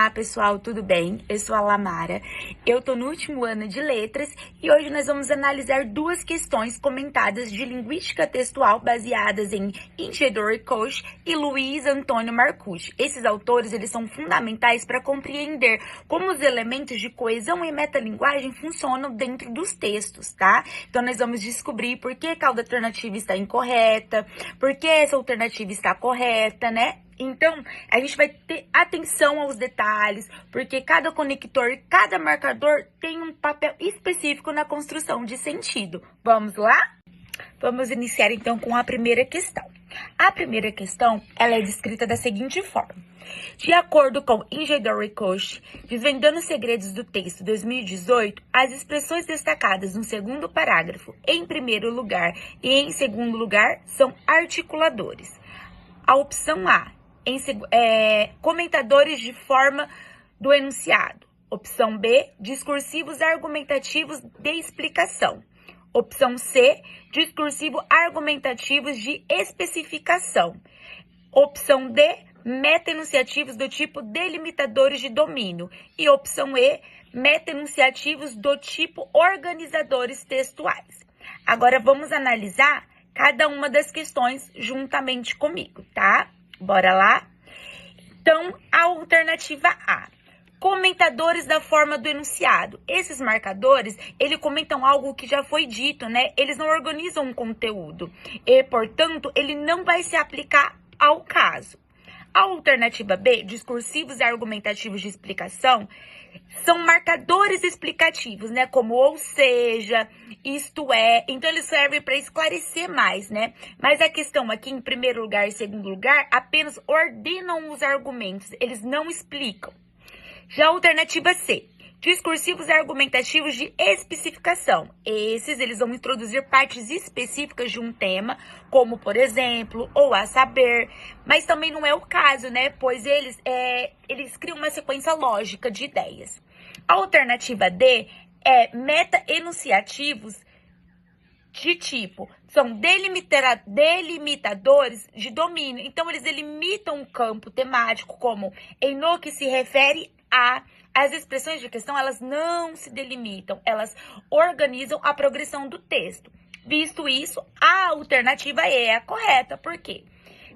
Olá pessoal, tudo bem? Eu sou a Lamara, eu tô no último ano de letras e hoje nós vamos analisar duas questões comentadas de linguística textual baseadas em Ingedor e Koch e Luiz Antônio Marcucci. Esses autores eles são fundamentais para compreender como os elementos de coesão e metalinguagem funcionam dentro dos textos, tá? Então nós vamos descobrir por que cada alternativa está incorreta, por que essa alternativa está correta, né? Então, a gente vai ter atenção aos detalhes, porque cada conector, cada marcador tem um papel específico na construção de sentido. Vamos lá? Vamos iniciar então com a primeira questão. A primeira questão, ela é descrita da seguinte forma. De acordo com Ingedor e Koch, Desvendando os Segredos do Texto 2018, as expressões destacadas no segundo parágrafo, em primeiro lugar e em segundo lugar, são articuladores. A opção A, comentadores de forma do enunciado. Opção B, discursivos argumentativos de explicação. Opção C, discursivo argumentativos de especificação. Opção D, meta-enunciativos do tipo delimitadores de domínio. E opção E, meta-enunciativos do tipo organizadores textuais. Agora vamos analisar cada uma das questões juntamente comigo, tá? Bora lá? Então, a alternativa A. Comentadores da forma do enunciado. Esses marcadores, eles comentam algo que já foi dito, né? Eles não organizam um conteúdo e, portanto, ele não vai se aplicar ao caso. A alternativa B, discursivos e argumentativos de explicação, são marcadores explicativos, né? Como ou seja, isto é. Então, eles servem para esclarecer mais, né? Mas a questão aqui, em primeiro lugar e segundo lugar, apenas ordenam os argumentos. Eles não explicam. Já a alternativa C, discursivos argumentativos de especificação. Esses, eles vão introduzir partes específicas de um tema, como, por exemplo, ou a saber. Mas também não é o caso, né? Pois eles criam uma sequência lógica de ideias. A alternativa D é meta-enunciativos de tipo, são delimitadores de domínio. Então, eles delimitam um campo temático, como em no que se refere a... As expressões de questão, elas não se delimitam, elas organizam a progressão do texto. Visto isso, a alternativa E é a correta. Por quê?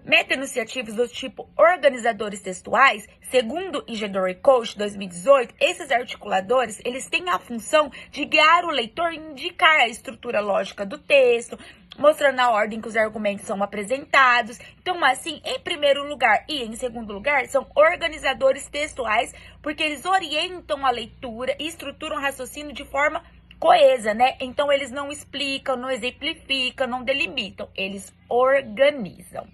Meta-enunciativos do tipo organizadores textuais, segundo Ingedor e Koch, 2018, esses articuladores, eles têm a função de guiar o leitor e indicar a estrutura lógica do texto, mostrando a ordem que os argumentos são apresentados. Então, assim, em primeiro lugar e em segundo lugar, são organizadores textuais, porque eles orientam a leitura e estruturam o raciocínio de forma coesa, né? Então, eles não explicam, não exemplificam, não delimitam, eles organizam.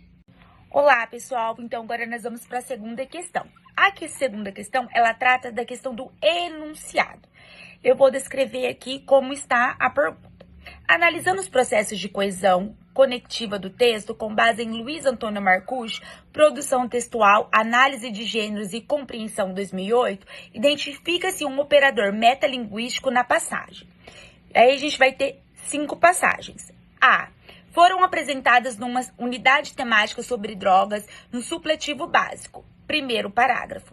Olá, pessoal. Então, agora nós vamos para a segunda questão. A segunda questão, ela trata da questão do enunciado. Eu vou descrever aqui como está a pergunta. Analisando os processos de coesão conectiva do texto com base em Luiz Antônio Marcucci, Produção Textual, Análise de Gêneros e Compreensão 2008, identifica-se um operador metalinguístico na passagem. Aí a gente vai ter 5 passagens. A. Foram apresentadas numa unidade temática sobre drogas no supletivo básico. Primeiro parágrafo.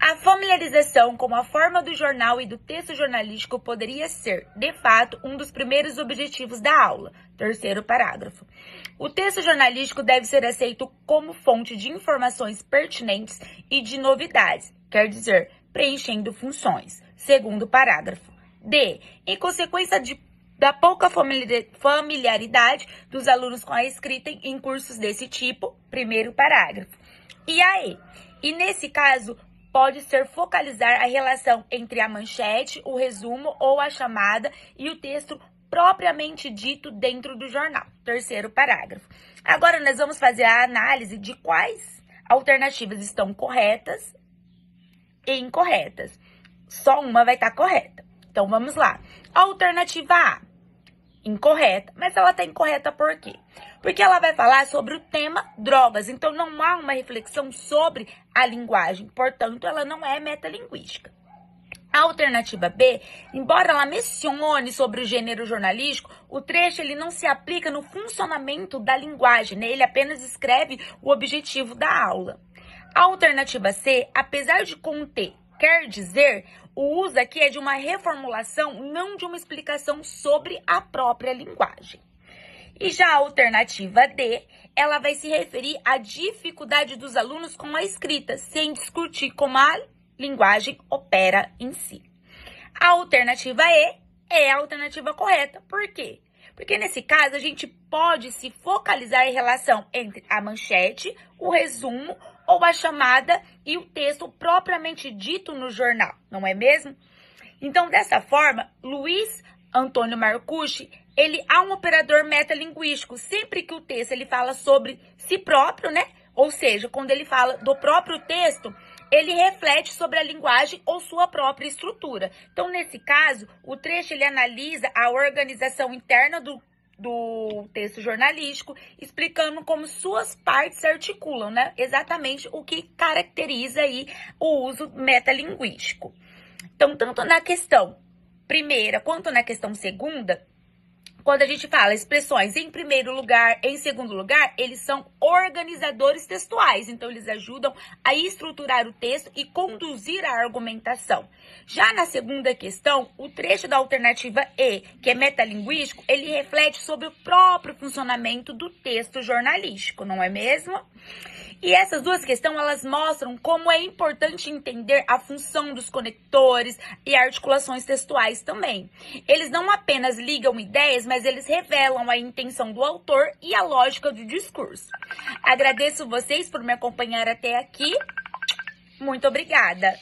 A familiarização com a forma do jornal e do texto jornalístico poderia ser, de fato, um dos primeiros objetivos da aula. Terceiro parágrafo. O texto jornalístico deve ser aceito como fonte de informações pertinentes e de novidades, quer dizer, preenchendo funções. Segundo parágrafo. D. Em consequência da pouca familiaridade dos alunos com a escrita em cursos desse tipo, primeiro parágrafo. E aí? E nesse caso, pode ser focalizar a relação entre a manchete, o resumo ou a chamada e o texto propriamente dito dentro do jornal. Terceiro parágrafo. Agora, nós vamos fazer a análise de quais alternativas estão corretas e incorretas. Só uma vai estar correta. Então, vamos lá. Alternativa A, incorreta. Mas ela está incorreta por quê? Porque ela vai falar sobre o tema drogas. Então, não há uma reflexão sobre a linguagem. Portanto, ela não é metalinguística. A alternativa B, embora ela mencione sobre o gênero jornalístico, o trecho ele não se aplica no funcionamento da linguagem, né? Ele apenas escreve o objetivo da aula. A alternativa C, apesar de conter quer dizer, o uso aqui é de uma reformulação, não de uma explicação sobre a própria linguagem. E já a alternativa D, ela vai se referir à dificuldade dos alunos com a escrita, sem discutir como a linguagem opera em si. A alternativa E é a alternativa correta. Por quê? Porque nesse caso a gente pode se focalizar em relação entre a manchete, o resumo ou a chamada e o texto propriamente dito no jornal, não é mesmo? Então, dessa forma, Luiz Antônio Marcucci, ele é um operador metalinguístico. Sempre que o texto ele fala sobre si próprio, né? Ou seja, quando ele fala do próprio texto, ele reflete sobre a linguagem ou sua própria estrutura. Então, nesse caso, o trecho ele analisa a organização interna do texto jornalístico, explicando como suas partes se articulam, né? Exatamente o que caracteriza aí o uso metalinguístico. Então, tanto na questão primeira quanto na questão segunda, quando a gente fala expressões em primeiro lugar, em segundo lugar, eles são organizadores textuais. Então, eles ajudam a estruturar o texto e conduzir a argumentação. Já na segunda questão, o trecho da alternativa E, que é metalinguístico, ele reflete sobre o próprio funcionamento do texto jornalístico, não é mesmo? E essas duas questões, elas mostram como é importante entender a função dos conectores e articulações textuais também. Eles não apenas ligam ideias, mas eles revelam a intenção do autor e a lógica do discurso. Agradeço vocês por me acompanhar até aqui. Muito obrigada!